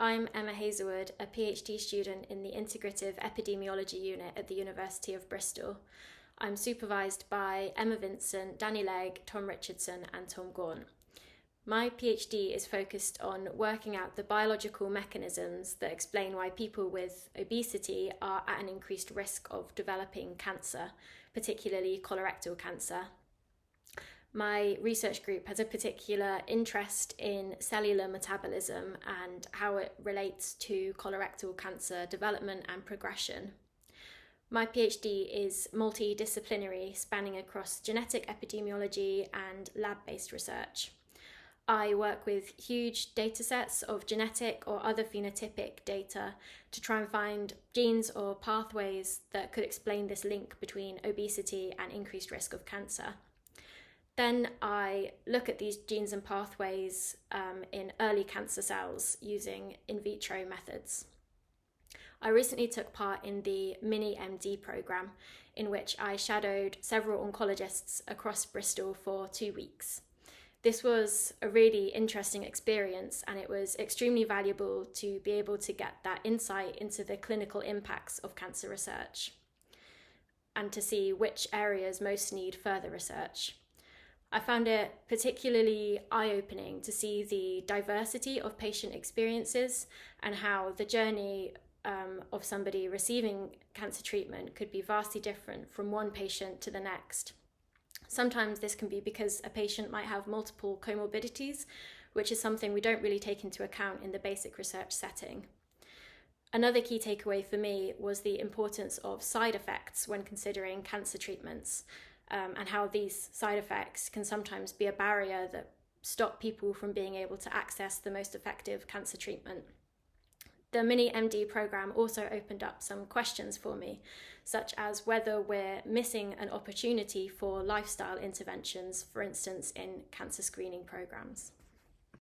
I'm Emma Hazelwood, a PhD student in the integrative epidemiology unit at the University of Bristol. I'm supervised by Emma Vincent, Danny Legg, Tom Richardson and Tom Gaunt. My PhD is focused on working out the biological mechanisms that explain why people with obesity are at an increased risk of developing cancer, particularly colorectal cancer. My research group has a particular interest in cellular metabolism and how it relates to colorectal cancer development and progression. My PhD is multidisciplinary, spanning across genetic epidemiology and lab-based research. I work with huge data sets of genetic or other phenotypic data to try and find genes or pathways that could explain this link between obesity and increased risk of cancer. Then I look at these genes and pathways in early cancer cells using in vitro methods. I recently took part in the mini-MD programme, in which I shadowed several oncologists across Bristol for 2 weeks. This was a really interesting experience, and it was extremely valuable to be able to get that insight into the clinical impacts of cancer research and to see which areas most need further research. I found it particularly eye-opening to see the diversity of patient experiences and how the journey of somebody receiving cancer treatment could be vastly different from one patient to the next. Sometimes this can be because a patient might have multiple comorbidities, which is something we don't really take into account in the basic research setting. Another key takeaway for me was the importance of side effects when considering cancer treatments. And how these side effects can sometimes be a barrier that stop people from being able to access the most effective cancer treatment. The mini-MD programme also opened up some questions for me, such as whether we're missing an opportunity for lifestyle interventions, for instance, in cancer screening programmes.